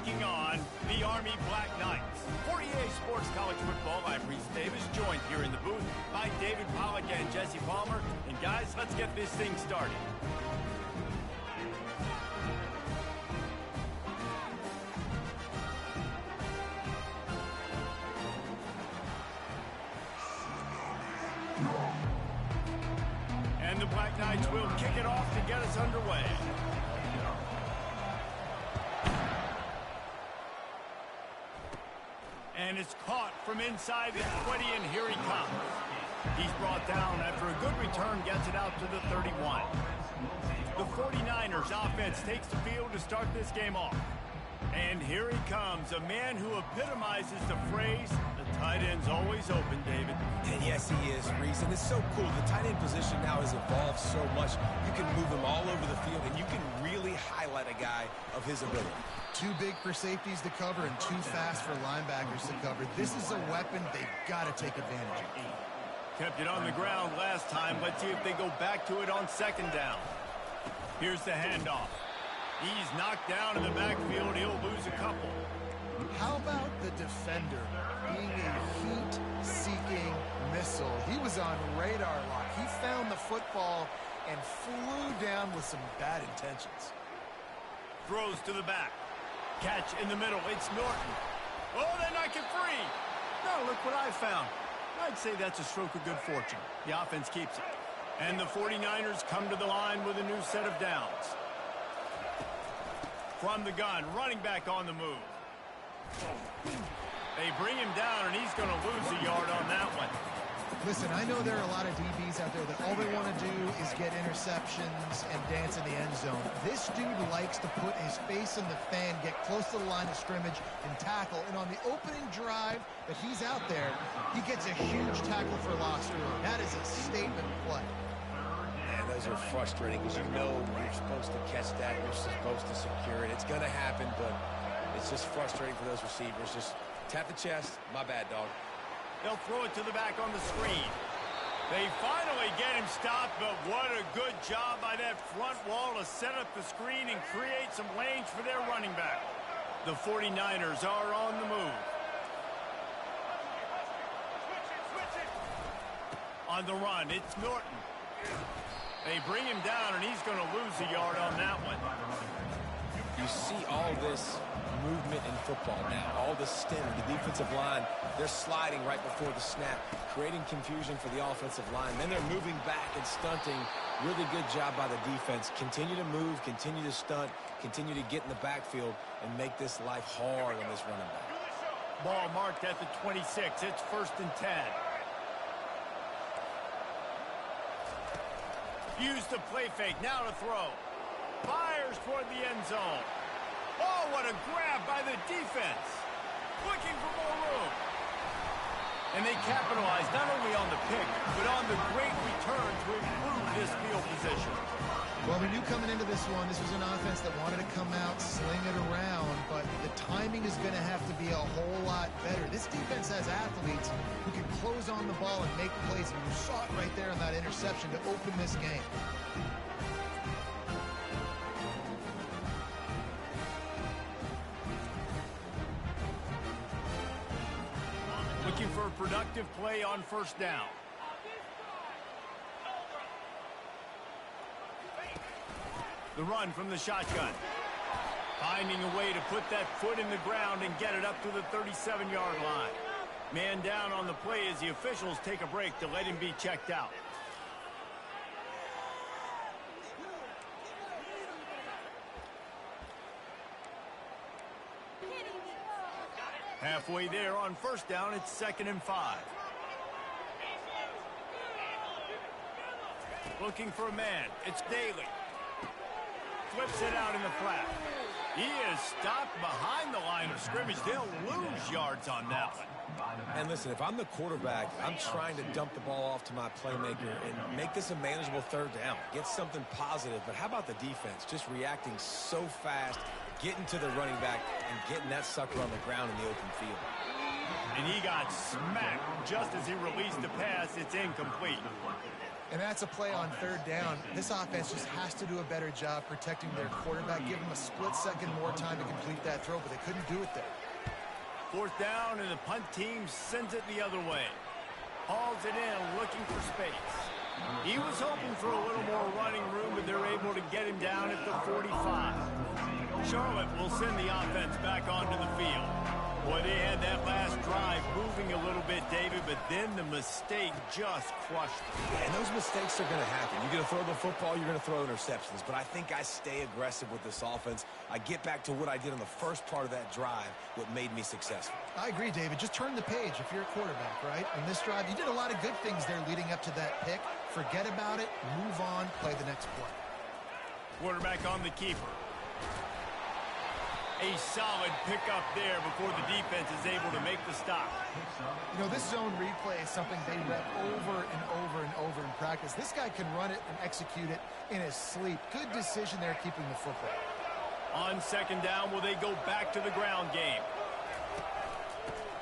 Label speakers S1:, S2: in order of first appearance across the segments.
S1: taking on the Army Black Knights. For EA Sports College Football, I'm Reese Davis, joined here in the booth by David Pollack and Jesse Palmer. And guys, let's get this thing started. And the Black Knights will kick it off to get us underway. And it's caught from inside the 20, and here he comes. He's brought down after a good return, gets it out to the 31. The 49ers offense takes the field to start this game off. And here he comes, a man who epitomizes the phrase, the tight end's always open, David.
S2: And yes, he is, Reese. And it's so cool. The tight end position now has evolved so much. You can move him all over the field, and you can really highlight a guy of his ability.
S3: Too big for safeties to cover and too fast for linebackers to cover. This is a weapon they've got to take advantage of.
S1: Kept it on the ground last time. Let's see if they go back to it on second down. Here's the handoff. He's knocked down in the backfield. He'll lose a couple.
S3: How about the defender being a heat-seeking missile? He was on radar lock. He found the football and flew down with some bad intentions.
S1: Throws to the back. Catch in the middle. It's Norton. Oh, they knock it free. No, look what I found. I'd say that's a stroke of good fortune. The offense keeps it. And the 49ers come to the line with a new set of downs. From the gun, running back on the move. They bring him down, and he's going to lose a yard on that one.
S3: Listen, I know there are a lot of DBs out there that all they want to do is get interceptions and dance in the end zone. This dude likes to put his face in the fan, get close to the line of scrimmage, and tackle. And on the opening drive that he's out there, he gets a huge tackle for loss early. That is a statement play.
S2: Man, those are frustrating because you know you're supposed to catch that, you're supposed to secure it. It's going to happen, but it's just frustrating for those receivers. Just tap the chest. My bad, dog.
S1: They'll throw it to the back on the screen. They finally get him stopped, but what a good job by that front wall to set up the screen and create some lanes for their running back. The 49ers are on the move. On the run, it's Norton. They bring him down, and he's going to lose a yard on that one.
S2: You see all this movement in football now, all the stem, the defensive line, they're sliding right before the snap, creating confusion for the offensive line. Then they're moving back and stunting. Really good job by the defense. Continue to move, continue to stunt, continue to get in the backfield and make this life hard on this running back.
S1: Ball marked at the 26. It's 1st and 10. Use the play fake. Now to throw. Fires toward the end zone. Oh, what a grab by the defense. Looking for more room. And they capitalize not only on the pick, but on the great return to improve this field position.
S3: Well, we knew coming into this one, this was an offense that wanted to come out, sling it around, but the timing is going to have to be a whole lot better. This defense has athletes who can close on the ball and make plays, and you saw it right there in that interception to open this game.
S1: Looking for a productive play on 1st down. The run from the shotgun. Finding a way to put that foot in the ground and get it up to the 37-yard line. Man down on the play as the officials take a break to let him be checked out. Halfway there on 1st down, it's 2nd and 5. Looking for a man. It's Daly. Flips it out in the flat. He is stopped behind the line of scrimmage. They'll lose yards on that one.
S2: And listen, if I'm the quarterback, I'm trying to dump the ball off to my playmaker and make this a manageable 3rd down. Get something positive. But how about the defense? Just reacting so fast, getting to the running back, and getting that sucker on the ground in the open field.
S1: And he got smacked just as he released the pass. It's incomplete.
S3: And that's a play on third down. This offense just has to do a better job protecting their quarterback, give them a split second more time to complete that throw, but they couldn't do it there.
S1: Fourth down, and the punt team sends it the other way. Hauls it in, looking for space. He was hoping for a little more running room, but they're able to get him down at the 45. Charlotte will send the offense back onto the field. Boy, they had that last drive moving a little bit, David, but then the mistake just crushed them.
S2: Yeah, and those mistakes are going to happen. You're going to throw the football, you're going to throw interceptions. But I think I stay aggressive with this offense. I get back to what I did on the first part of that drive, what made me successful.
S3: I agree, David. Just turn the page if you're a quarterback, right? On this drive, you did a lot of good things there leading up to that pick. Forget about it, move on, play the next play.
S1: Quarterback on the keeper. A solid pickup there before the defense is able to make the stop.
S3: You know, this zone replay is something they rep over and over and over in practice. This guy can run it and execute it in his sleep. Good decision there keeping the football.
S1: On second down, will they go back to the ground game?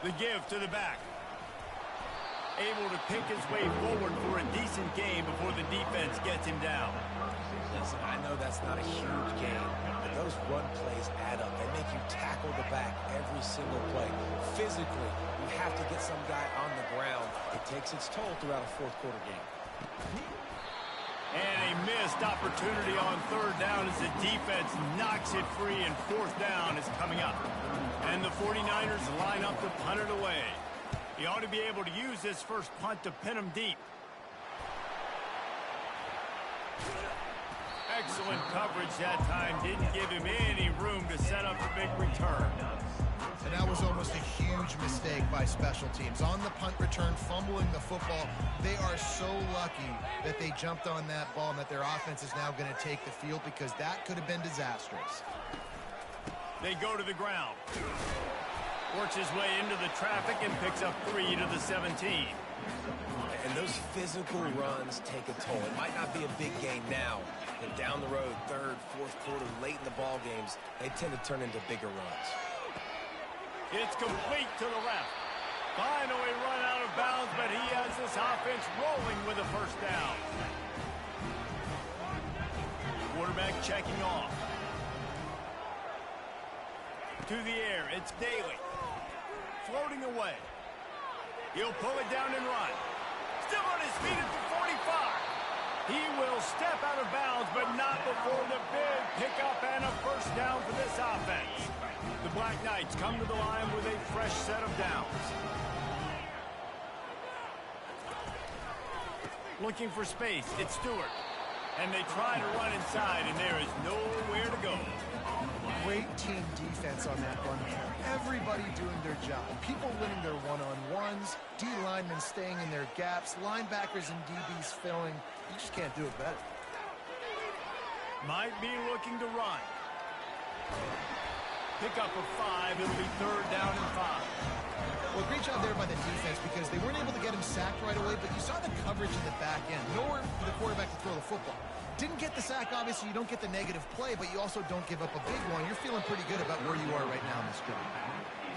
S1: The give to the back. Able to pick his way forward for a decent game before the defense gets him down.
S2: Listen, I know that's not a huge game, but those run plays add up. They make you tackle the back every single play. Physically, you have to get some guy on the ground. It takes its toll throughout a fourth quarter game.
S1: And a missed opportunity on third down as the defense knocks it free, and fourth down is coming up. And the 49ers line up to punt it away. He ought to be able to use this first punt to pin him deep. Excellent coverage that time. Didn't give him any room to set up a big return.
S3: And that was almost a huge mistake by special teams. On the punt return, fumbling the football, they are so lucky that they jumped on that ball and that their offense is now going to take the field, because that could have been disastrous.
S1: They go to the ground. Works his way into the traffic and picks up 3 to the 17.
S2: And those physical runs take a toll. It might not be a big gain now, but down the road, third, fourth quarter, late in the ball games, they tend to turn into bigger runs.
S1: It's complete to the left. Finally run out of bounds, but he has this offense rolling with a first down. Quarterback checking off. To the air, it's Daly. Floating away. He'll pull it down and run. Still on his feet at the 45. He will step out of bounds, but not before the big pickup and a first down for this offense. The Black Knights come to the line with a fresh set of downs. Looking for space, it's Stewart. And they try to run inside, and there is nowhere to go.
S3: Great team defense on that run. Everybody doing their job. People winning their one-on-ones, D linemen staying in their gaps, linebackers and DBs filling. You just can't do it better.
S1: Might be looking to run. Pick up of 5. It'll be third down and 5.
S3: Well, great job there by the defense, because they weren't able to get him sacked right away, but you saw the coverage in the back end. Nowhere for the quarterback to throw the football. Didn't get the sack, obviously. You don't get the negative play, but you also don't give up a big one. You're feeling pretty good about where you are right now in this drive.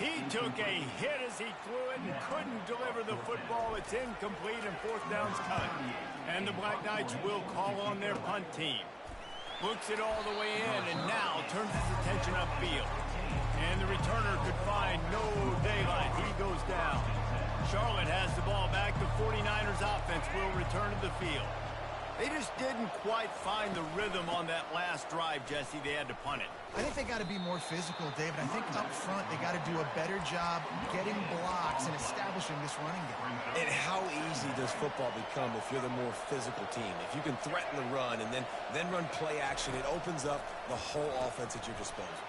S1: He took a hit as he threw it and couldn't deliver the football. It's incomplete, and fourth down's cut. And the Black Knights will call on their punt team. Looks it all the way in, and now turns his attention upfield. And the returner could find no daylight. He goes down. Charlotte has the ball back. The 49ers offense will return to the field. They just didn't quite find the rhythm on that last drive, Jesse. They had to punt it.
S3: I think they got to be more physical, David. I think up front they got to do a better job getting blocks and establishing this running game.
S2: And how easy does football become if you're the more physical team? If you can threaten the run and then run play action, it opens up the whole offense at your disposal.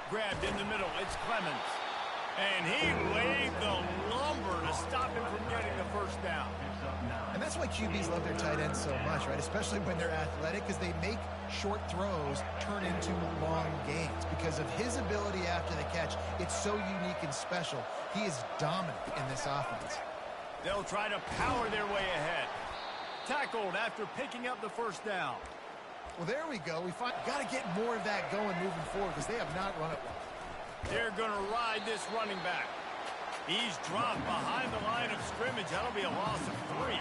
S1: Grabbed in the middle, it's Clemens. And he laid the lumber to stop him from getting the first down.
S3: And that's why QBs love their tight ends so much, right? Especially when they're athletic, because they make short throws turn into long gains. Because of his ability after the catch, it's so unique and special. He is dominant in this offense.
S1: They'll try to power their way ahead. Tackled after picking up the first down.
S3: Well, there we go. We got to get more of that going moving forward, because they have not run it well.
S1: They're going to ride this running back. He's dropped behind the line of scrimmage. That'll be a loss of 3.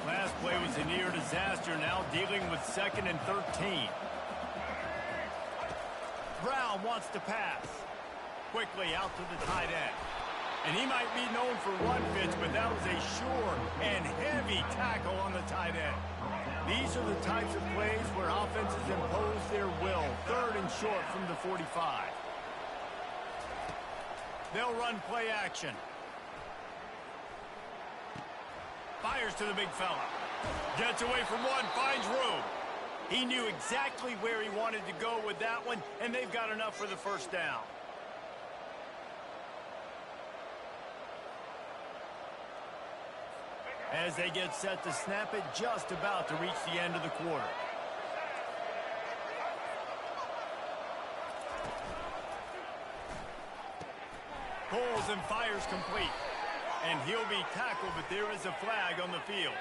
S1: Last play was a near disaster, now dealing with 2nd and 13. Brown wants to pass. Quickly out to the tight end. And he might be known for run fits, but that was a sure and heavy tackle on the tight end. These are the types of plays where offenses impose their will. 3rd and short from the 45. They'll run play action. Fires to the big fella. Gets away from one, finds room. He knew exactly where he wanted to go with that one, and they've got enough for the first down. As they get set to snap it, just about to reach the end of the quarter. Pulls and fires complete. And he'll be tackled, but there is a flag on the field.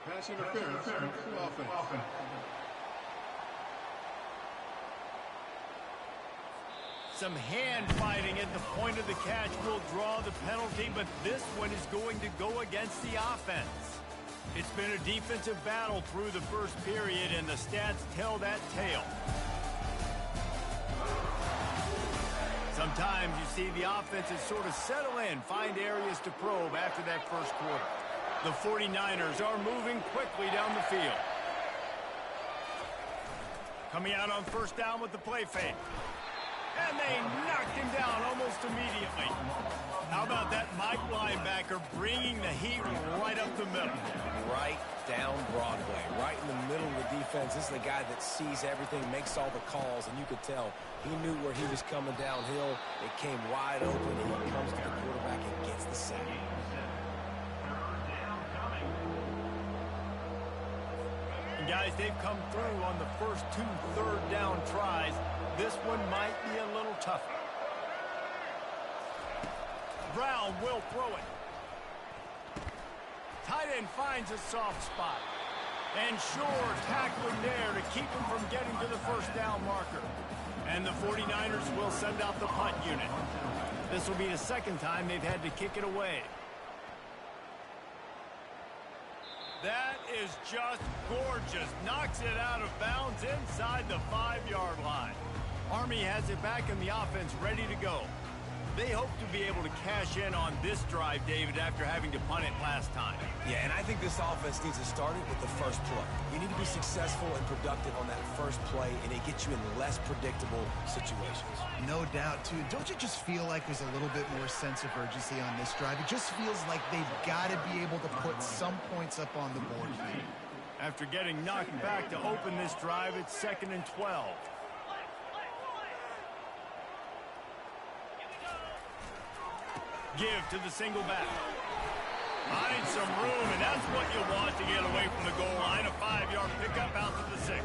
S4: Pass interference. Offense.
S1: Some hand fighting at the point of the catch will draw the penalty, but this one is going to go against the offense. It's been a defensive battle through the first period, and the stats tell that tale. Sometimes you see the offenses sort of settle in, find areas to probe after that first quarter. The 49ers are moving quickly down the field. Coming out on first down with the play fake. And they knocked him down almost immediately. How about that Mike linebacker bringing the heat right up the middle?
S2: Right down Broadway, right in the middle of the defense. This is the guy that sees everything, makes all the calls, and you could tell he knew where he was coming downhill. It came wide open, and he comes to the quarterback and gets the sack.
S1: And guys, they've come through on the first 2 third-down tries. This one might be a little tougher. Brown will throw it. Tight end finds a soft spot. And sure, tackling there to keep him from getting to the first down marker. And the 49ers will send out the punt unit. This will be the second time they've had to kick it away. That is just gorgeous. Knocks it out of bounds inside the 5-yard line. Army has it back in the offense, ready to go. They hope to be able to cash in on this drive, David, after having to punt it last time.
S2: Yeah, and I think this offense needs to start it with the first play. You need to be successful and productive on that first play, and it gets you in less predictable situations.
S3: No doubt, too. Don't you just feel like there's a little bit more sense of urgency on this drive? It just feels like they've got to be able to put some points up on the board here.
S1: After getting knocked back to open this drive, it's 2nd and 12. Give to the single back. Find some room, and that's what you want to get away from the goal line. A 5-yard pickup out to the 6.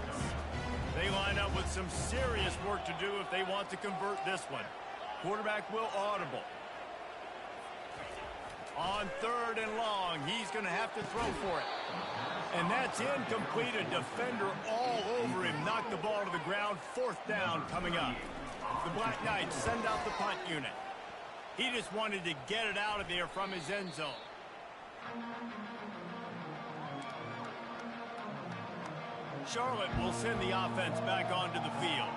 S1: They line up with some serious work to do if they want to convert this one. Quarterback will audible. On 3rd and long, he's going to have to throw for it. And that's incomplete. A defender all over him. Knocked the ball to the ground. 4th down coming up. The Black Knights send out the punt unit. He just wanted to get it out of there from his end zone. Charlotte will send the offense back onto the field.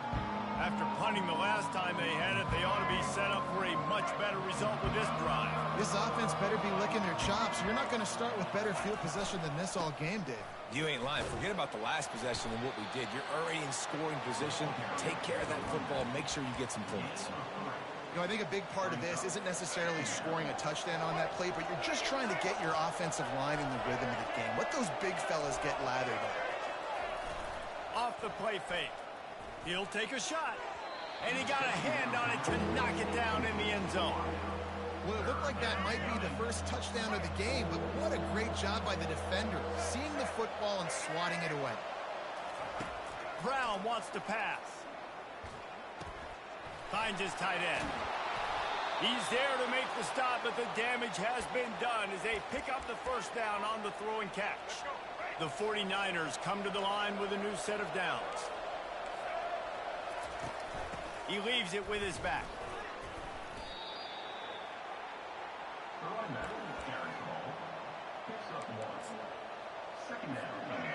S1: After punting the last time they had it, they ought to be set up for a much better result with this drive.
S3: This offense better be licking their chops. You're not going to start with better field possession than this all game, Dave.
S2: You ain't lying. Forget about the last possession and what we did. You're already in scoring position. Take care of that football. Make sure you get some points.
S3: You know, I think a big part of this isn't necessarily scoring a touchdown on that play, but you're just trying to get your offensive line in the rhythm of the game. Let those big fellas get lathered up.
S1: Off the play fake. He'll take a shot. And he got a hand on it to knock it down in the end zone.
S3: Well, it looked like that might be the first touchdown of the game, but what a great job by the defender, seeing the football and swatting it away.
S1: Brown wants to pass. Finds his tight end. He's there to make the stop, but the damage has been done as they pick up the first down on the throw and catch. The 49ers come to the line with a new set of downs. He leaves it with his back.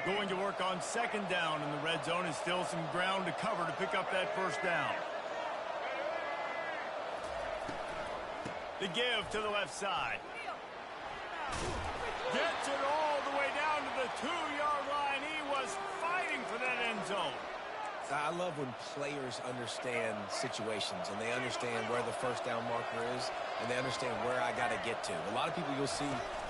S1: Going to work on second down in the red zone, and still some ground to cover to pick up that first down. The give to the left side. Gets it all the way down to the 2-yard line. He was fighting for that end zone.
S2: I love when players understand situations and they understand where the first down marker is and they understand where I got to get to. A lot of people you'll see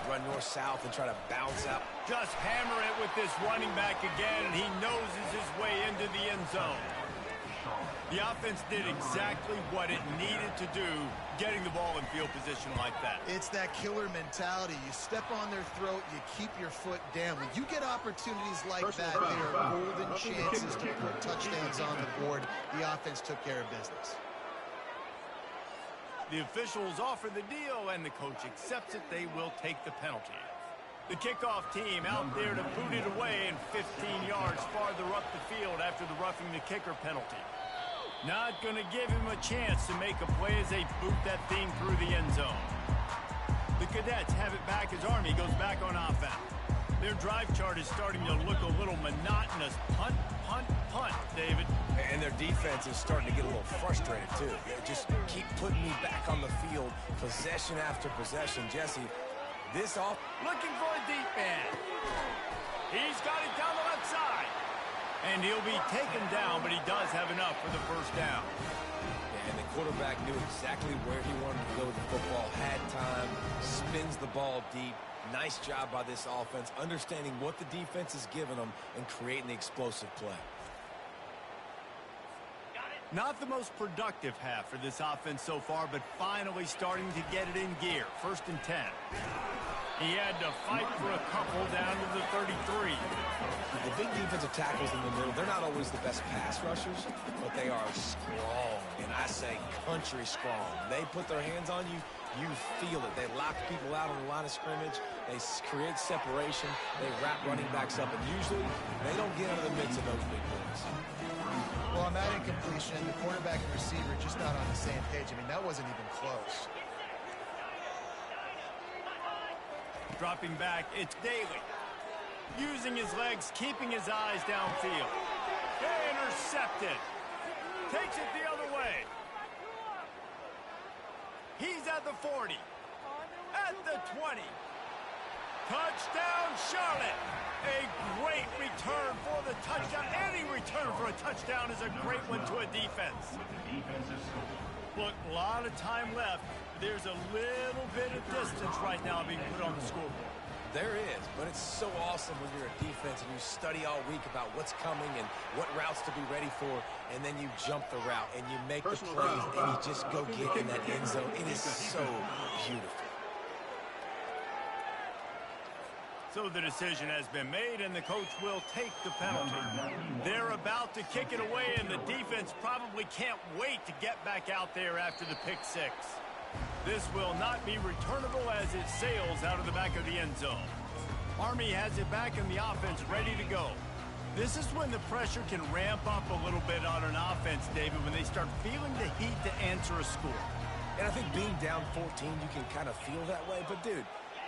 S2: run north-south and try to bounce out.
S1: Just hammer it with this running back again, and he noses his way into the end zone. The offense did exactly what it needed to do, getting the ball in field position like that.
S3: It's that killer mentality. You step on their throat, you keep your foot down. When you get opportunities like that, there are golden chances to put touchdowns on the board. The offense took care of business.
S1: The officials offer the deal, and the coach accepts it. They will take the penalty. The kickoff team out there to boot it away, and 15 yards farther up the field after the roughing the kicker penalty. Not going to give him a chance to make a play as they boot that thing through the end zone. The Cadets have it back as Army goes back on offense. Their drive chart is starting to look a little monotonous. Punt, punt, punt, David.
S2: And their defense is starting to get a little frustrated, too. They just keep putting me back on the field, possession after possession. Jesse, this off.
S1: Looking for a deep man. He's got it down the left side. And he'll be taken down, but he does have enough for the first down.
S2: Yeah, and the quarterback knew exactly where he wanted to go with the football, had time, spins the ball deep. Nice job by this offense, understanding what the defense is giving them and creating the explosive play.
S1: Not the most productive half for this offense so far, but finally starting to get it in gear. 1st and 10. He had to fight for a couple down to the 33.
S2: The big defensive tackles in the middle, they're not always the best pass rushers, but they are strong, and I say country strong. They put their hands on you, you feel it. They lock people out on the line of scrimmage. They create separation. They wrap running backs up, and usually they don't get into the midst of those big boys.
S3: Well, on that incompletion, the quarterback and receiver just not on the same page. I mean, that wasn't even close.
S1: Dropping back, it's Daly. Using his legs, keeping his eyes downfield. Intercepted. Takes it the other way. He's at the 40. At the 20. Touchdown, Charlotte. A great return for the touchdown. Any return for a touchdown is a great one to a defense. Look, a lot of time left. There's a little bit of distance right now being put on the scoreboard.
S2: There is, but it's so awesome when you're a defense and you study all week about what's coming and what routes to be ready for, and then you jump the route and you make the plays and you just go get in that end zone. It is so beautiful.
S1: So the decision has been made, and the coach will take the penalty. They're about to kick it away, and the defense probably can't wait to get back out there after the pick six. This will not be returnable as it sails out of the back of the end zone. Army has it back and the offense ready to go. This is when the pressure can ramp up a little bit on an offense, David, when they start feeling the heat to answer a score.
S2: And I think being down 14, you can kind of feel that way. But, dude,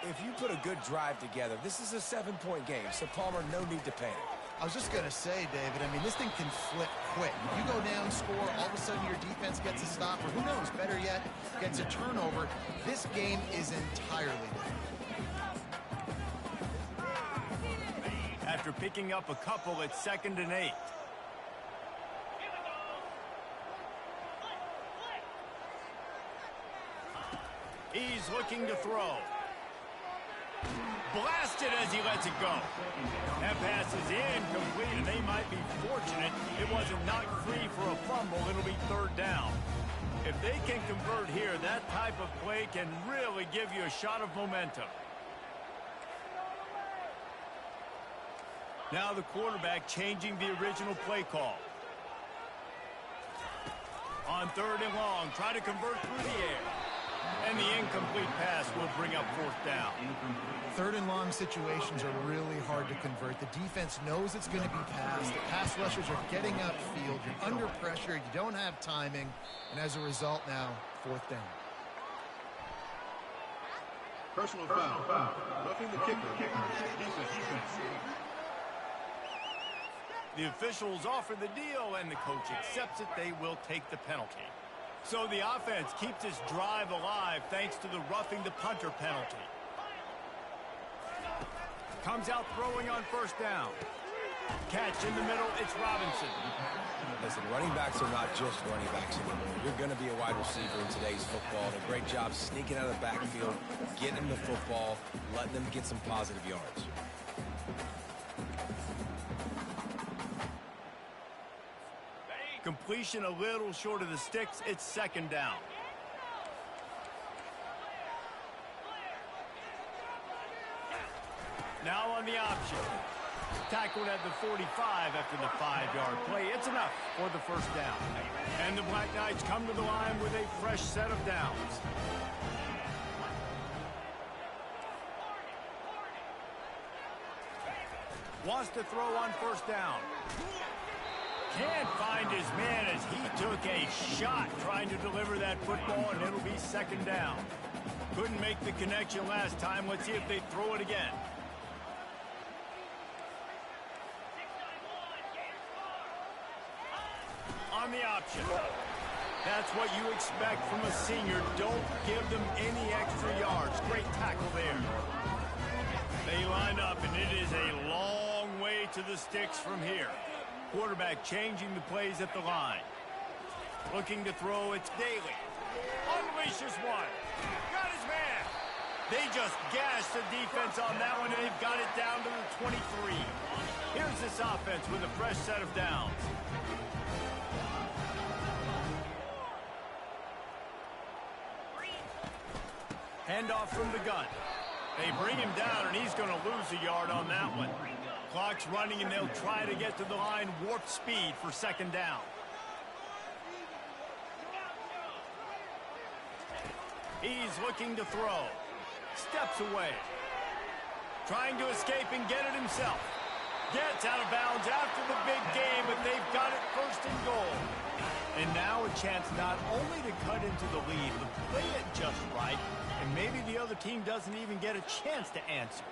S2: if you put a good drive together, this is a 7-point game. So, Palmer, no need to panic.
S3: I was just going to say, David, I mean, this thing can flip quick. You go down, score, all of a sudden your defense gets a stop, or who knows, better yet, gets a turnover. This game is entirely different.
S1: After picking up a couple, it's 2nd and 8. He's looking to throw. Blasted as he lets it go. That pass is incomplete, and they might be fortunate it wasn't knocked free for a fumble. It'll be 3rd down. If they can convert here, that type of play can really give you a shot of momentum. Now the quarterback changing the original play call. On 3rd and long, try to convert through the air. And the incomplete pass will bring up 4th down.
S3: 3rd and long situations are really hard to convert. The defense knows it's going to be passed. The pass rushers are getting upfield. You're under pressure. You don't have timing. And as a result now, 4th down.
S4: Personal foul. Roughing the kicker. Defense.
S1: The officials offer the deal, and the coach accepts it. They will take the penalty. So the offense keeps its drive alive thanks to the roughing the punter penalty. Comes out throwing on first down. Catch in the middle, it's Robinson.
S2: Listen, running backs are not just running backs anymore. You're going to be a wide receiver in today's football. And a great job sneaking out of the backfield, getting the football, letting them get some positive yards.
S1: Completion a little short of the sticks. It's second down. Now on the option. Tackled at the 45 after the 5-yard play. It's enough for the first down. And the Black Knights come to the line with a fresh set of downs. Wants to throw on first down. Can't find his man as he took a shot trying to deliver that football, and it'll be second down. Couldn't make the connection last time. Let's see if they throw it again. On the option. That's what you expect from a senior. Don't give them any extra yards. Great tackle there. They line up, and it is a long way to the sticks from here. Quarterback changing the plays at the line. Looking to throw, it's Daly. Unleashes one. Got his man. They just gashed the defense on that one, and they've got it down to the 23. Here's this offense with a fresh set of downs. Handoff from the gun. They bring him down, and he's going to lose a yard on that one. Clock's running, and they'll try to get to the line warp speed for second down. He's looking to throw. Steps away. Trying to escape and get it himself. Gets out of bounds after the big game, but they've got it first and goal. And now a chance not only to cut into the lead, but play it just right, and maybe the other team doesn't even get a chance to answer.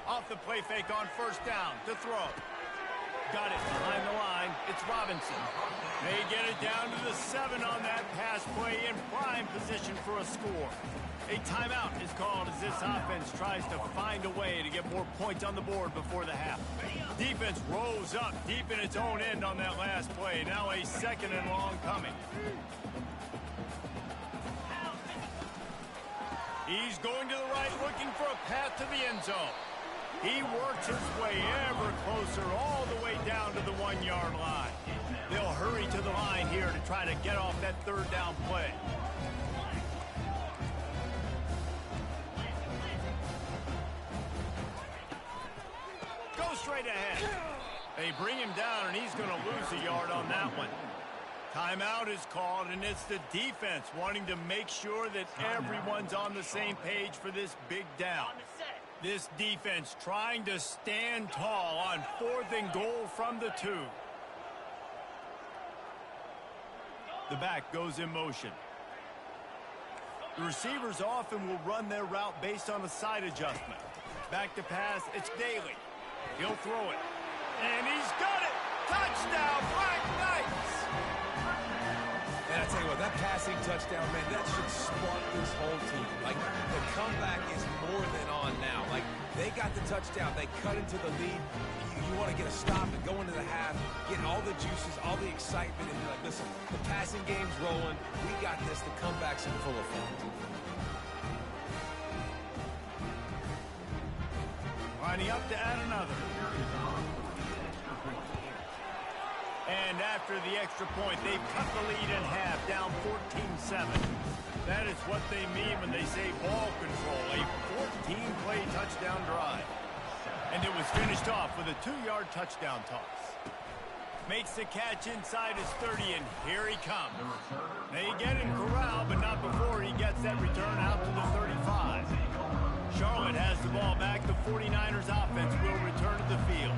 S1: Off the play fake on first down to throw. Got it behind the line. It's Robinson. They get it down to the 7 on that pass play in prime position for a score. A timeout is called as this offense tries to find a way to get more points on the board before the half. Defense rose up deep in its own end on that last play. Now a second and long coming. He's going to the right, looking for a path to the end zone. He works his way ever closer all the way down to the 1-yard line. They'll hurry to the line here to try to get off that third down play. Go straight ahead. They bring him down, and he's going to lose a yard on that one. Timeout is called, and it's the defense wanting to make sure that everyone's on the same page for this big down. This defense trying to stand tall on 4th and goal from the 2. The back goes in motion. The receivers often will run their route based on a side adjustment. Back to pass, it's Daly. He'll throw it. And he's got it! Touchdown, Black Knights!
S2: And I tell you what, that passing touchdown, man, that should spark this whole team. Like, the comeback is more than on now. Like, they got the touchdown. They cut into the lead. You want to get a stop and go into the half, get all the juices, all the excitement, and be like, listen, the passing game's rolling. We got this. The comeback's in full effect.
S1: Lining up to add another. And after the extra point, they've cut the lead in half, down 14-7. That is what they mean when they say ball control, a 14-play touchdown drive. And it was finished off with a 2-yard touchdown toss. Makes the catch inside his 30, and here he comes. They get him corralled, but not before he gets that return out to the 35. Charlotte has the ball back the 49ers offense will return to the field.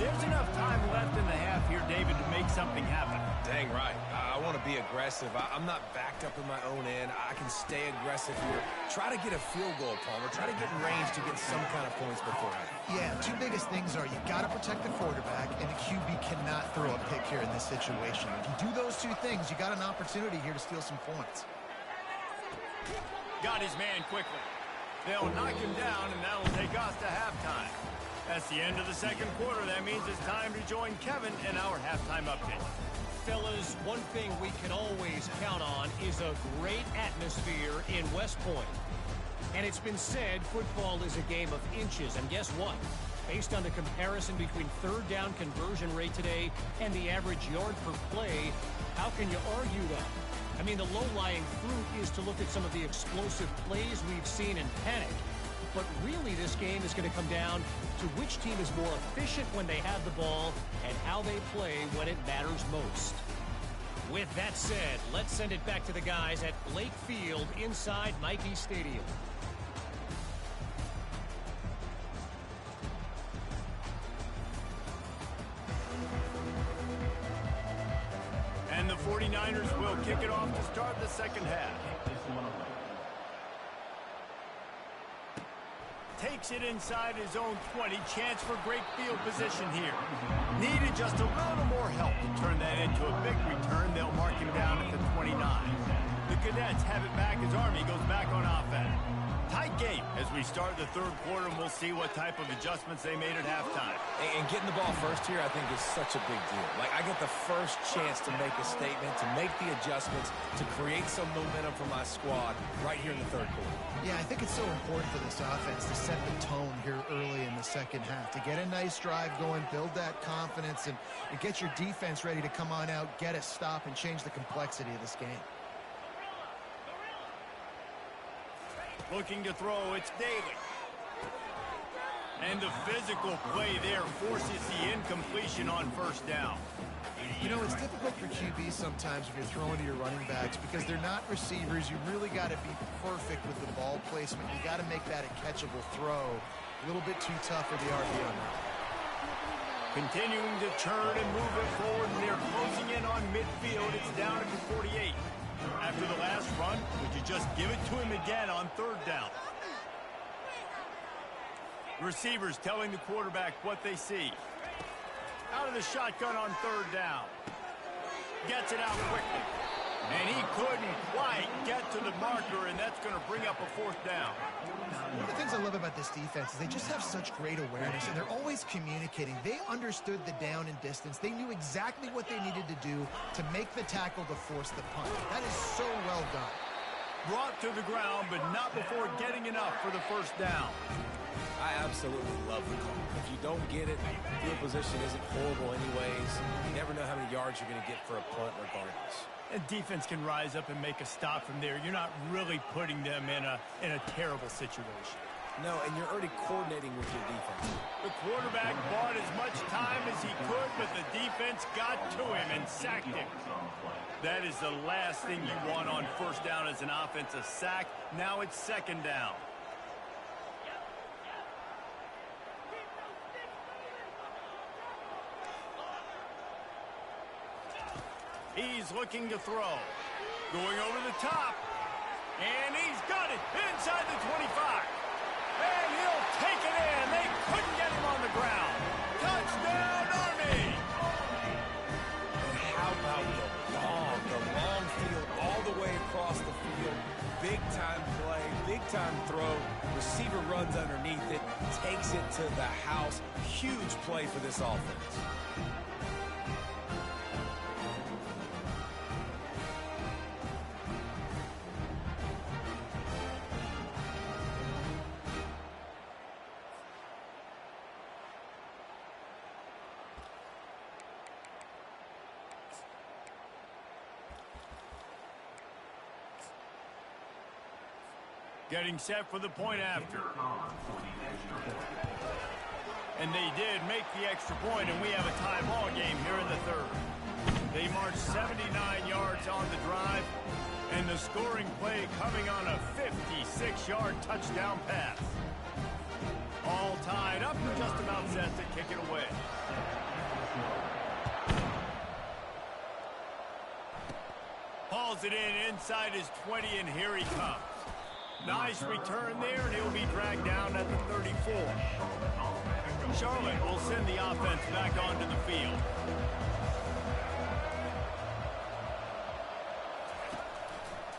S1: There's enough time left in the half here, David, to make something happen.
S2: Dang right. I want to be aggressive. I'm not backed up in my own end. I can stay aggressive here. Try to get a field goal, Palmer. Try to get in range to get some kind of points beforehand.
S3: Yeah, two biggest things are you got to protect the quarterback, and the QB cannot throw a pick here in this situation. If you do those two things, you got an opportunity here to steal some points.
S1: Got his man quickly. They'll knock him down, and that'll take us to halftime. That's the end of the second quarter. That means it's time to join Kevin in our halftime update.
S5: Fellas, one thing we can always count on is a great atmosphere in West Point. And it's been said football is a game of inches. And guess what? Based on the comparison between third down conversion rate today and the average yard per play, how can you argue that? I mean, the low-lying fruit is to look at some of the explosive plays we've seen in panic. But really, this game is going to come down to which team is more efficient when they have the ball and how they play when it matters most. With that said, let's send it back to the guys at Blake Field inside Nike Stadium.
S1: And the 49ers will kick it off to start the second half. Takes it inside his own 20. Chance for great field position here. Needed just a little more help to turn that into a big return. They'll mark him down at the 29. The Cadets have it back as Army goes back on offense. Tight game as we start the third quarter, and we'll see what type of adjustments they made at halftime.
S2: And getting the ball first here, I think, is such a big deal. Like, I get the first chance to make a statement, to make the adjustments, to create some momentum for my squad right here in the third quarter.
S3: Yeah, I think it's so important for this offense to set the tone here early in the second half, to get a nice drive going, build that confidence, and get your defense ready to come on out, get a stop, and change the complexity of this game.
S1: Looking to throw, it's Daly. And the physical play there forces the incompletion on first down.
S3: You know, it's difficult for QBs sometimes when you're throwing to your running backs because they're not receivers. You really got to be perfect with the ball placement. You got to make that a catchable throw. A little bit too tough for the RB on that.
S1: Continuing to turn and move it forward, and they're closing in on midfield. It's down at the 48. After the last run, would you just give it to him again on third down? Receivers telling the quarterback what they see. Out of the shotgun on third down. Gets it out quickly. And he couldn't quite get to the marker, and that's going to bring up a fourth down.
S3: One of the things I love about this defense is they just have such great awareness, and they're always communicating. They understood the down and distance. They knew exactly what they needed to do to make the tackle to force the punt. That is so well done.
S1: Brought to the ground, but not before getting enough for the first down.
S2: I absolutely love the call. If you don't get it, field position isn't horrible anyways. You never know how many yards you're going to get for a punt regardless.
S1: And defense can rise up and make a stop from there. You're not really putting them in a terrible situation.
S2: No, and you're already coordinating with your defense.
S1: The quarterback bought as much time as he could, but the defense got to him and sacked him. That is the last thing you want on first down as an offense, a sack. Now it's second down. He's looking to throw. Going over the top. And he's got it inside the 25. And he'll take it in. They couldn't get him on the ground. Touchdown, Army!
S2: And how about the long field all the way across the field. Big-time play, big-time throw. Receiver runs underneath it, takes it to the house. Huge play for this offense.
S1: Getting set for the point after. And they did make the extra point, and we have a tie ball game here in the third. They marched 79 yards on the drive, and the scoring play coming on a 56-yard touchdown pass. All tied up and just about set to kick it away. Hauls it in inside his 20, and here he comes. Nice return there, and he'll be dragged down at the 34. Charlotte will send the offense back onto the field.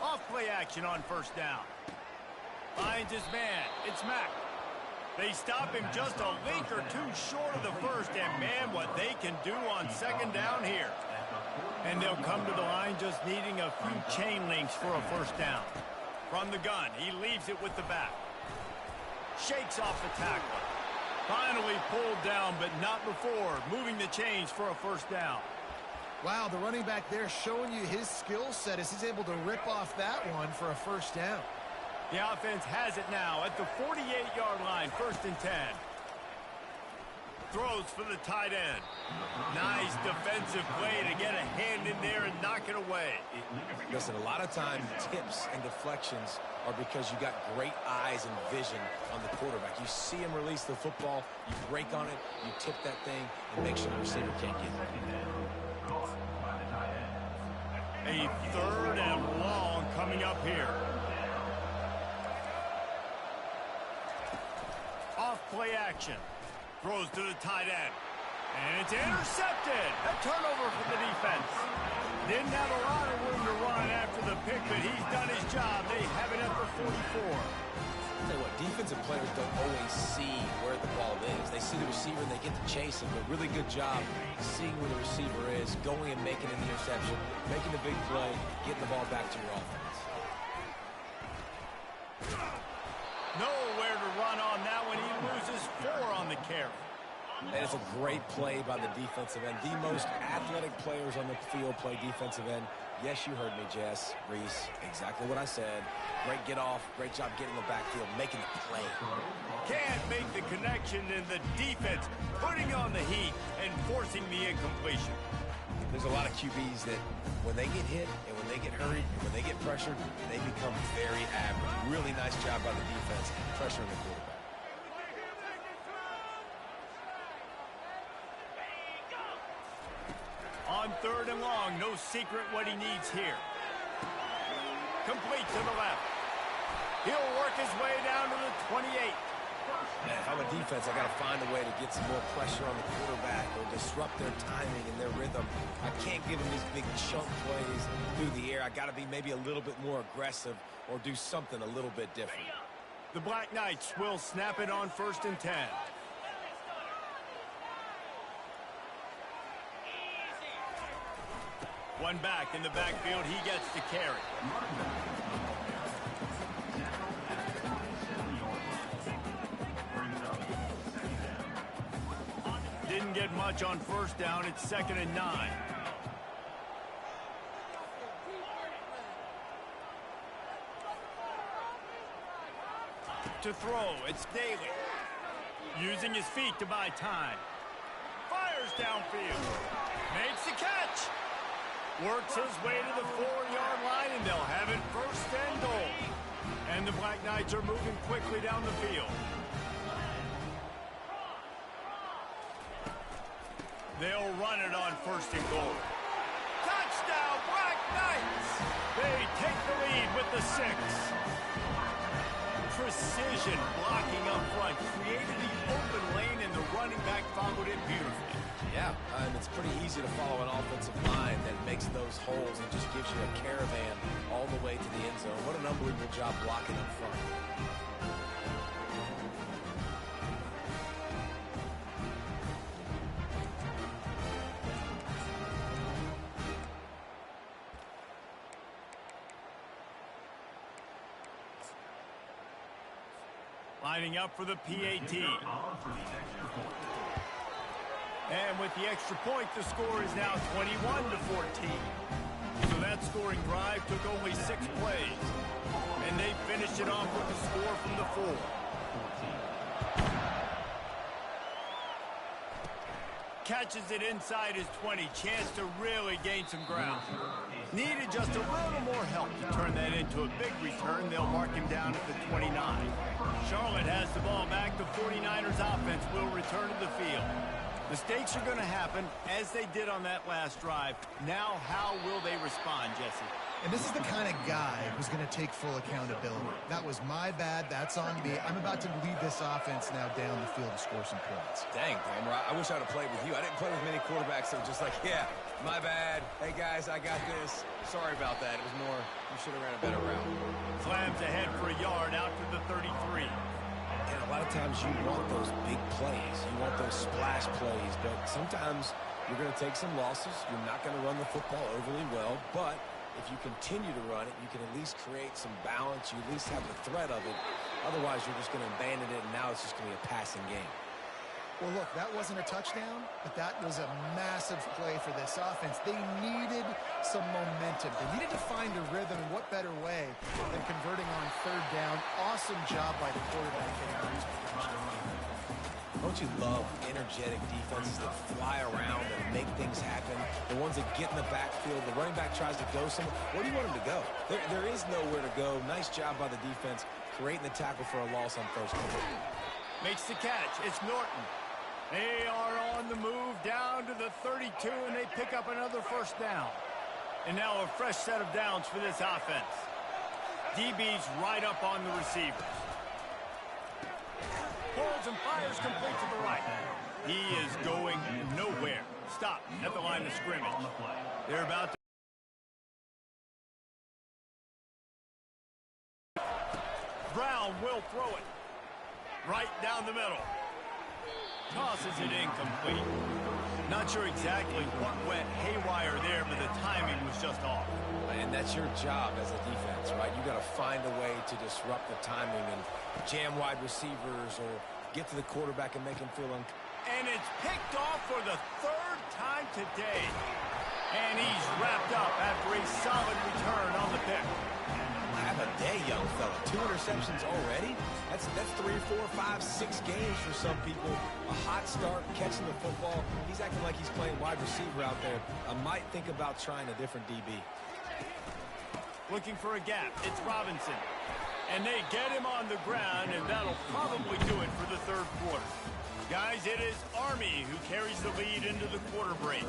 S1: Off-play action on first down. Finds his man. It's Mack. They stop him just a link or two short of the first, and man, what they can do on second down here. And they'll come to the line just needing a few chain links for a first down. From the gun, he leaves it with the back. Shakes off the tackler. Finally pulled down, but not before moving the chains for a first down.
S3: Wow, the running back there showing you his skill set as he's able to rip off that one for a first down.
S1: The offense has it now at the 48-yard line, 1st and 10. Throws for the tight end. Nice defensive play to get a hand in there and knock it away.
S2: Listen, a lot of time tips and deflections are because you got great eyes and vision on the quarterback. You see him release the football, you break on it, you tip that thing, and make sure the receiver can't get it.
S1: A 3rd and long coming up here. Off-play action. Throws to the tight end. And it's intercepted. A turnover for the defense. Didn't have a lot of room to run after the pick, but he's done his job. They have it at the 44.
S2: I'll tell you what, defensive players don't always see where the ball is. They see the receiver and they get to chase him. But really good job seeing where the receiver is, going and making an interception, making the big play, getting the ball back to your offense.
S1: Nowhere to run on that one. He loses 4 on the carry.
S2: And it's a great play by the defensive end. The most athletic players on the field play defensive end. Yes, you heard me, Jess, Reese. Exactly what I said. Great get off. Great job getting the backfield, making the play.
S1: Can't make the connection in the defense, putting on the heat and forcing the incompletion.
S2: There's a lot of QBs that when they get hit and when they get hurried and when they get pressured, they become very average. Really nice job by the defense, pressuring the quarterback.
S1: On 3rd and long, no secret what he needs here. Complete to the left. He'll work his way down to the 28.
S2: Man, if I'm a defense, I got to find a way to get some more pressure on the quarterback or disrupt their timing and their rhythm. I can't give them these big chunk plays through the air. I got to be maybe a little bit more aggressive or do something a little bit different.
S1: The Black Knights will snap it on 1st and 10. One back in the backfield, he gets the carry. Didn't get much on first down. It's 2nd and 9. To throw, it's Daly. Using his feet to buy time. Fires downfield. Makes the catch. Works his way to the 4-yard line, and they'll have it 1st and goal. And the Black Knights are moving quickly down the field. They'll run it on 1st and goal. Touchdown, Black Knights! They take the lead with the 6. Precision blocking up front created the open lane, and the running back followed it beautifully.
S2: Yeah, and it's pretty easy to follow an offensive line that makes those holes and just gives you a caravan all the way to the end zone. What an unbelievable job blocking up front.
S1: Lining up for the PAT. And with the extra point, the score is now 21-14. So that scoring drive took only 6 plays. And they finished it off with a score from the 4. 4. Catches it inside his 20. Chance to really gain some ground. Needed just a little more help to turn that into a big return. They'll mark him down at the 29. Charlotte has the ball back. The 49ers offense will return to the field. Mistakes are going to happen, as they did on that last drive. Now, how will they respond, Jesse?
S3: And this is the kind of guy who's going to take full accountability. That was my bad. That's on me. I'm about to lead this offense now down the field to score some points.
S2: Dang, Palmer, I wish I would have played with you. I didn't play with many quarterbacks that were just like, yeah, my bad. Hey, guys, I got this. Sorry about that. It was more, you should have ran a better route.
S1: Slams ahead for a yard out to the 33.
S2: And a lot of times you want those big plays. You want those splash plays. But sometimes you're going to take some losses. You're not going to run the football overly well. But if you continue to run it, you can at least create some balance. You at least have the threat of it. Otherwise, you're just going to abandon it, and now it's just going to be a passing game.
S3: Well, look, that wasn't a touchdown, but that was a massive play for this offense. They needed some momentum. They needed to find a rhythm, and what better way than converting on third down. Awesome job by the quarterback getting these touchdowns.
S2: Don't you love energetic defenses that fly around and make things happen? The ones that get in the backfield, the running back tries to go somewhere. Where do you want him to go? There is nowhere to go. Nice job by the defense creating the tackle for a loss on first down.
S1: Makes the catch. It's Norton. They are on the move down to the 32, and they pick up another first down. And now a fresh set of downs for this offense. DB's right up on the receivers. Pulls and fires complete to the right. He is going nowhere. Stop at the line of scrimmage. They're about to... Brown will throw it. Right down the middle. Tosses it incomplete. Not sure exactly what went haywire there, but the timing was just off.
S2: And that's your job as a defense, right? You got to find a way to disrupt the timing and jam wide receivers or get to the quarterback and make him feel
S1: And it's picked off for the third time today. And he's wrapped up after a solid return on the pick.
S2: Have a day, young fella. 2 interceptions already? That's 3, 4, 5, 6 games for some people. A hot start, catching the football. He's acting like he's playing wide receiver out there. I might think about trying a different DB.
S1: Looking for a gap. It's Robinson. And they get him on the ground, and that'll probably do it for the third quarter. Guys, it is Army who carries the lead into the quarter break.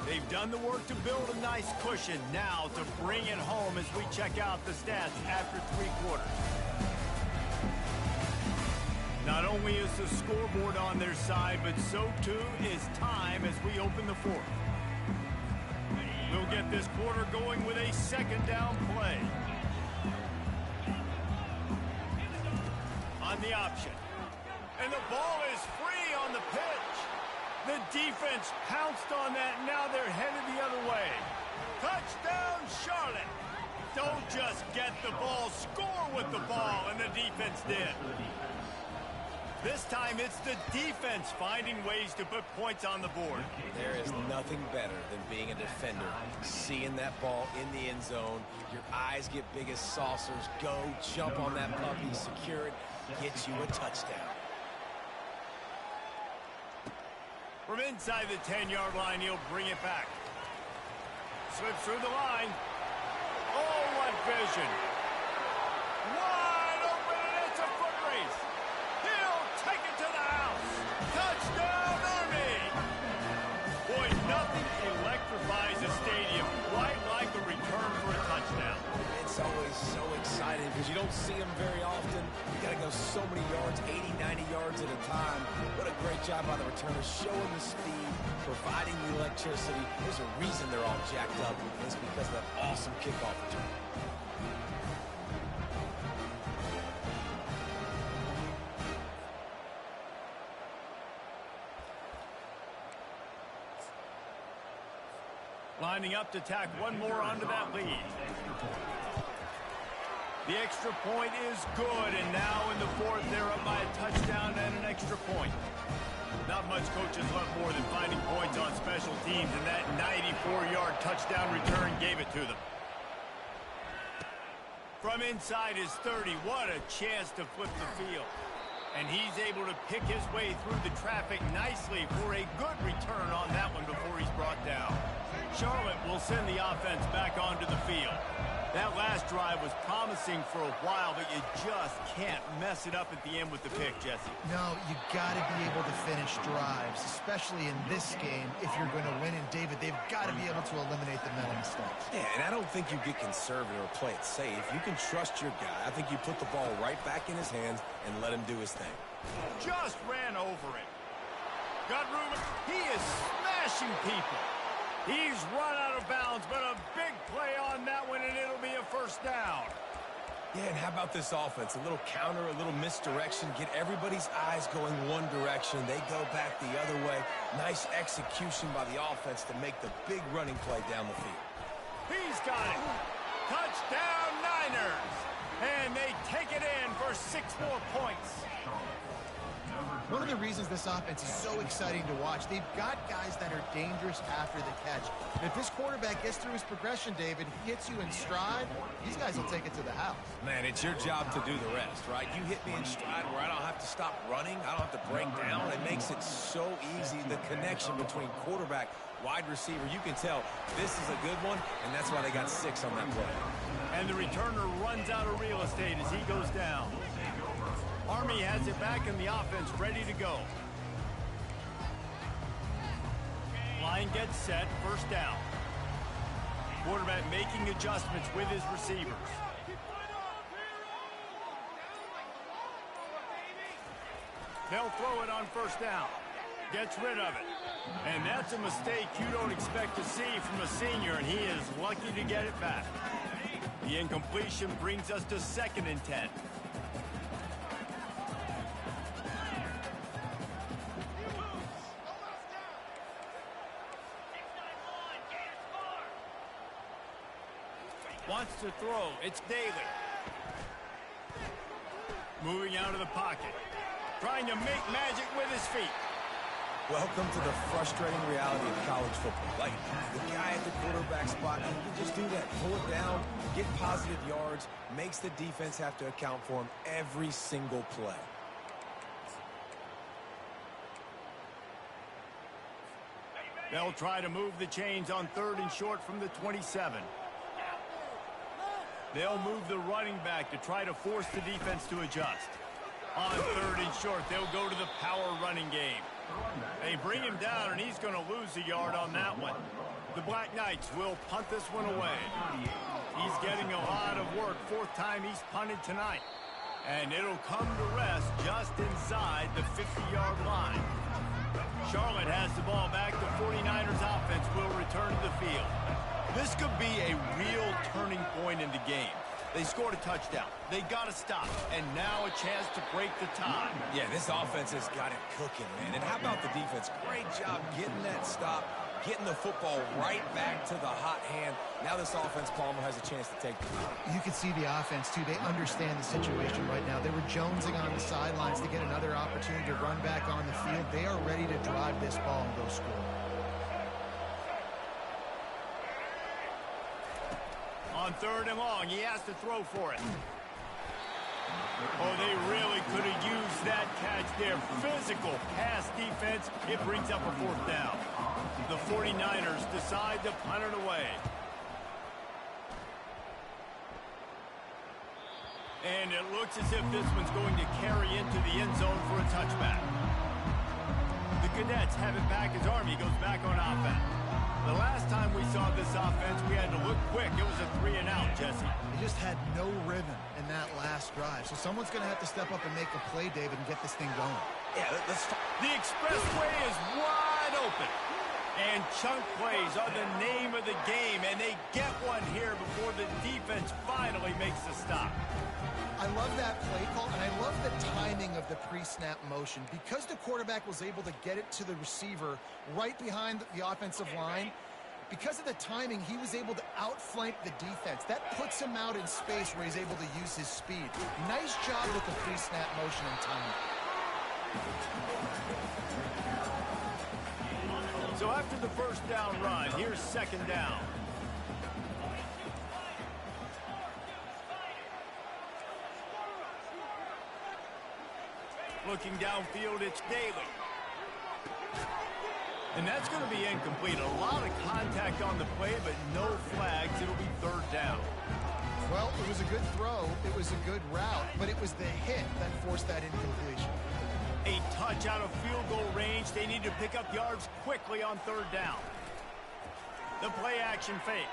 S1: They've done the work to build a nice cushion. Now to bring it home as we check out the stats after 3 quarters. Not only is the scoreboard on their side, but so too is time as we open the fourth. We'll get this quarter going with a second down play. On the option. And the ball is free on the pitch. The defense pounced on that. Now they're headed the other way. Touchdown, Charlotte. Don't just get the ball, score with the ball, and the defense did. This time it's the defense finding ways to put points on the board.
S2: There is nothing better than being a defender. Seeing that ball in the end zone, your eyes get big as saucers. Go, jump on that puppy, secure it, get you a touchdown.
S1: From inside the 10-yard line, he'll bring it back. Slips through the line. Oh, what vision. Wide open, and it's a foot race. He'll take it to the house. Touchdown, Army. Boy, nothing electrifies a stadium quite like the return for a touchdown.
S2: It's always so exciting because you don't see them very often. You got to go so many yards, 80, 90 yards at a time. What a great job by the returners, showing the speed, providing the electricity. There's a reason they're all jacked up. It's because of that awesome kickoff return.
S1: Lining up to tack one more onto that lead. The extra point is good, and now in the fourth, they're up by a touchdown and an extra point. Not much coaches love more than finding points on special teams, and that 94-yard touchdown return gave it to them. From inside his 30, what a chance to flip the field. And he's able to pick his way through the traffic nicely for a good return on that one before he's brought down. Charlotte will send the offense back onto the field. That last drive was promising for a while, but you just can't mess it up at the end with the pick, Jesse.
S3: No, you got to be able to finish drives, especially in this game. If you're going to win, and David, they've got to be able to eliminate the mental mistakes.
S2: Yeah, and I don't think you get conservative or play it safe. You can trust your guy. I think you put the ball right back in his hands and let him do his thing.
S1: Just ran over it. Got room. He is smashing people. He's run out of bounds, but a big play on that one, and it'll be a first down.
S2: Yeah, and how about this offense? A little counter, a little misdirection. Get everybody's eyes going one direction. They go back the other way. Nice execution by the offense to make the big running play down the field.
S1: He's got it. Touchdown, Niners. And they take it in for 6 more points.
S3: One of the reasons this offense is so exciting to watch, they've got guys that are dangerous after the catch. And if this quarterback gets through his progression, David, he hits you in stride, these guys will take it to the house.
S2: Man, it's your job to do the rest, right? You hit me in stride where I don't have to stop running. I don't have to break down. It makes it so easy, the connection between quarterback, wide receiver. You can tell this is a good one, and that's why they got 6 on that play.
S1: And the returner runs out of real estate as he goes down. Army has it back in the offense, ready to go. Line gets set, first down. Quarterback making adjustments with his receivers. They'll throw it on first down. Gets rid of it. And that's a mistake you don't expect to see from a senior, and he is lucky to get it back. The incompletion brings us to 2nd and 10. Wants to throw. It's Daly. Moving out of the pocket. Trying to make magic with his feet.
S2: Welcome to the frustrating reality of college football. Like, the guy at the quarterback spot, he can just do that. Pull it down, get positive yards, makes the defense have to account for him every single play.
S1: They'll try to move the chains on 3rd and short from the 27. They'll move the running back to try to force the defense to adjust. On 3rd and short, they'll go to the power running game. They bring him down, and he's going to lose a yard on that one. The Black Knights will punt this one away. He's getting a lot of work. 4th time he's punted tonight. And it'll come to rest just inside the 50-yard line. Charlotte has the ball back. The 49ers offense will return to the field. This could be a real turning point in the game. They scored a touchdown. They got to stop. And now a chance to break the tie.
S2: Yeah, this offense has got it cooking, man. And how about the defense? Great job getting that stop, getting the football right back to the hot hand. Now this offense, Palmer, has a chance to take the lead.
S3: You can see the offense, too. They understand the situation right now. They were jonesing on the sidelines to get another opportunity to run back on the field. They are ready to drive this ball and go score.
S1: On 3rd and long, he has to throw for it. Oh, they really could have used that catch there. Physical pass defense. It brings up a 4th down. The 49ers decide to punt it away. And it looks as if this one's going to carry into the end zone for a touchback. The Cadets have it back as Army goes back on offense. The last time we saw this offense, we had to look quick. It was a 3-and-out, Jesse.
S3: They just had no rhythm in that last drive. So someone's going to have to step up and make a play, David, and get this thing going.
S2: Yeah, let's start.
S1: The expressway is wide open. And chunk plays are the name of the game, and they get one here before the defense finally makes the stop.
S3: I love that play call, and I love the timing of the pre-snap motion. Because the quarterback was able to get it to the receiver right behind the offensive line, because of the timing, he was able to outflank the defense. That puts him out in space where he's able to use his speed. Nice job with the pre-snap motion and timing.
S1: So after the first down run, here's 2nd down. Looking downfield, it's Daly. And that's going to be incomplete. A lot of contact on the play, but no flags. It'll be third down.
S3: Well, it was a good throw. It was a good route, but it was the hit that forced that incompletion.
S1: A touch out of field goal range. They need to pick up yards quickly on third down. The play action fake.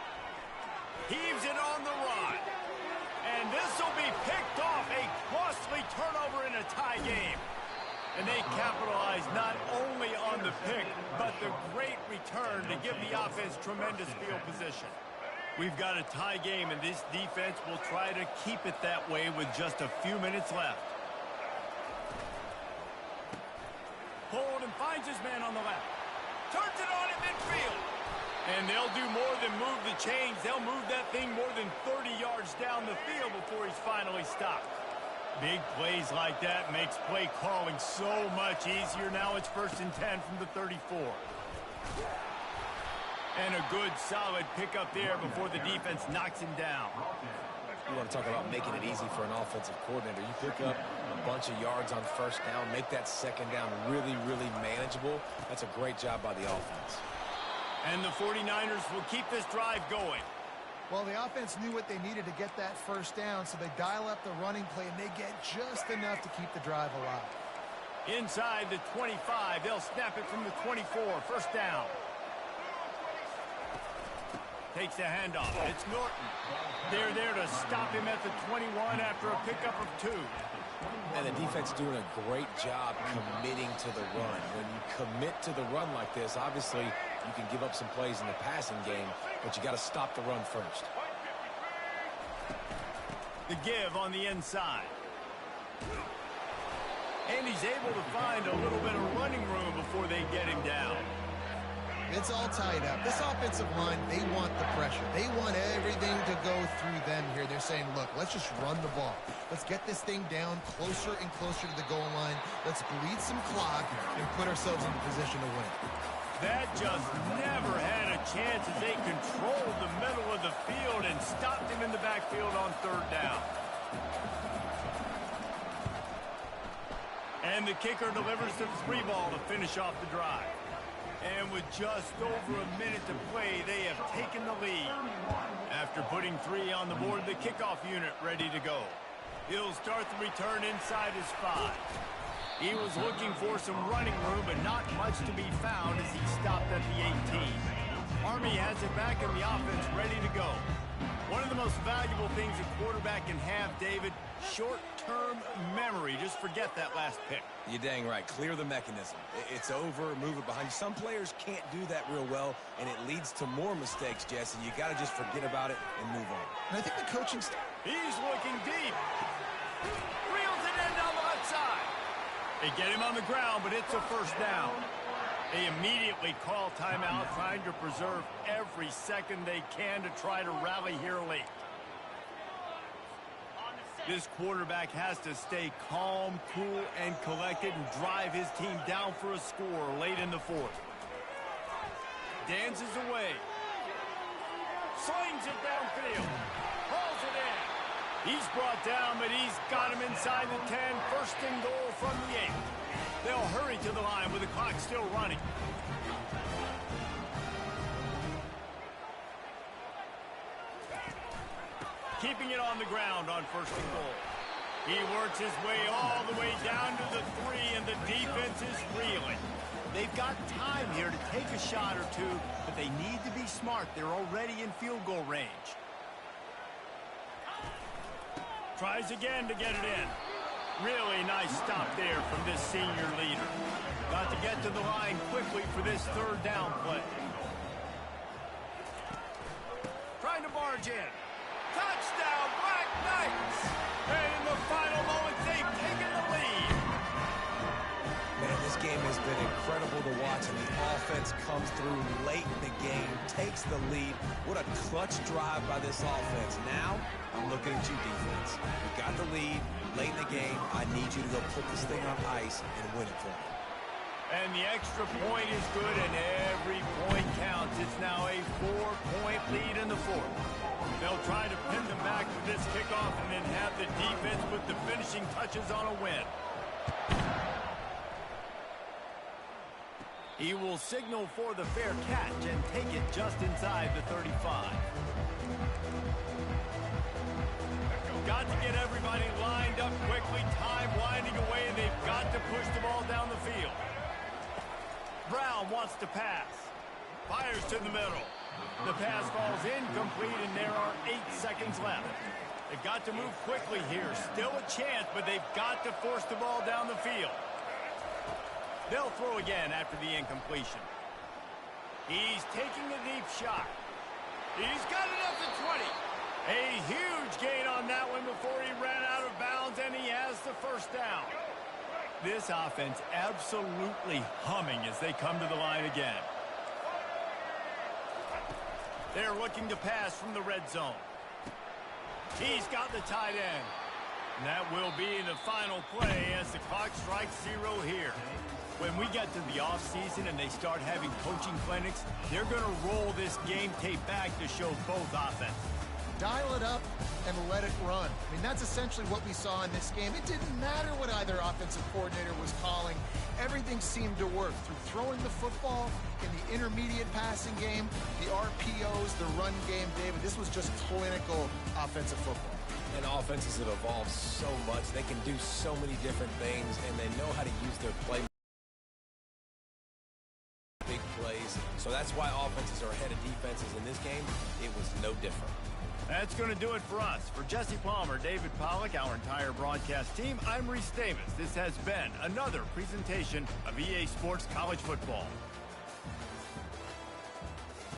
S1: Heaves it on the run. And this will be picked off. A costly turnover in a tie game. And they capitalize not only on the pick, but the great return to give the offense tremendous field position. We've got a tie game, and this defense will try to keep it that way with just a few minutes left. Hold and finds his man on the left. Turns it on in midfield. And they'll do more than move the chains. They'll move that thing more than 30 yards down the field before he's finally stopped. Big plays like that makes play calling so much easier. Now it's 1st and 10 from the 34. And a good, solid pickup there before the defense knocks him down.
S2: You want to talk about making it easy for an offensive coordinator. You pick up a bunch of yards on first down, make that second down really, really manageable. That's a great job by the offense.
S1: And the 49ers will keep this drive going.
S3: Well, the offense knew what they needed to get that first down, so they dial up the running play, and they get just enough to keep the drive alive.
S1: Inside the 25, they'll snap it from the 24, first down. Takes the handoff. It's Norton. They're there to stop him at the 21 after a pickup of 2.
S2: And the defense doing a great job committing to the run. When you commit to the run like this, obviously you can give up some plays in the passing game, but you got to stop the run first.
S1: The give on the inside. And he's able to find a little bit of running room before they get him down.
S3: It's all tied up. This offensive line, they want the pressure. They want everything to go through them here. They're saying, look, let's just run the ball. Let's get this thing down closer and closer to the goal line. Let's bleed some clock and put ourselves in a position to win.
S1: That just never had a chance as they controlled the middle of the field and stopped him in the backfield on third down. And the kicker delivers the 3 ball to finish off the drive. And with just over a minute to play, they have taken the lead. After putting 3 on the board, the kickoff unit ready to go. He'll start the return inside his 5. He was looking for some running room, but not much to be found as he stopped at the 18. Army has it back in the offense, ready to go. One of the most valuable things a quarterback can have, David, short-term memory. Just forget that last pick.
S2: You're dang right. Clear the mechanism. It's over, move it behind you. Some players can't do that real well, and it leads to more mistakes, Jesse. You got to just forget about it and move on.
S3: And I think the coaching
S1: He's looking deep. Reels it in down the left side. They get him on the ground, but it's a first down. They immediately call timeout, trying to preserve every second they can to try to rally here late. This quarterback has to stay calm, cool, and collected and drive his team down for a score late in the 4th. Dances away. Slings it downfield. Hauls it in. He's brought down, but he's got him inside the 10. First and goal from the 8. They'll hurry to the line with the clock still running. Keeping it on the ground on first and goal. He works his way all the way down to the 3, and the defense is reeling. They've got time here to take a shot or 2, but they need to be smart. They're already in field goal range. Tries again to get it in. Really nice stop there from this senior leader. Got to get to the line quickly for this third down play. Trying to barge in. Touchdown, Black Knights! And in the final moments, they've taken the lead.
S2: Man, this game has been incredible to watch, and the offense comes through late in the game, takes the lead. What a clutch drive by this offense. Now, I'm looking at you, defense. You got the lead late in the game. I need you to go put this thing on ice and win it for me.
S1: And the extra point is good, and every point counts. It's now a 4-point lead in the 4th. They'll try to pin them back with this kickoff and then have the defense put the finishing touches on a win. He will signal for the fair catch and take it just inside the 35. Got to get everybody lined up quickly, time winding away, and they've got to push the ball down the field. Brown wants to pass. Fires to the middle. The pass falls incomplete, and there are 8 seconds left. They've got to move quickly here. Still a chance, but they've got to force the ball down the field. They'll throw again after the incompletion. He's taking a deep shot. He's got it up to 20. A huge gain on that one before he ran out of bounds, and he has the first down. This offense absolutely humming as they come to the line again. They're looking to pass from the red zone. He's got the tight end. And that will be the final play as the clock strikes 0 here. When we get to the offseason and they start having coaching clinics, they're going to roll this game tape back to show both offenses.
S3: Dial it up and let it run. I mean, that's essentially what we saw in this game. It didn't matter what either offensive coordinator was calling. Everything seemed to work through throwing the football in the intermediate passing game, the RPOs, the run game. David, this was just clinical offensive football.
S2: And offenses have evolved so much. They can do so many different things, and they know how to use their play. Big plays. So that's why offenses are ahead of defenses in this game. It was no different.
S1: That's going to do it for us. For Jesse Palmer, David Pollack, our entire broadcast team, I'm Reese Davis. This has been another presentation of EA Sports College Football.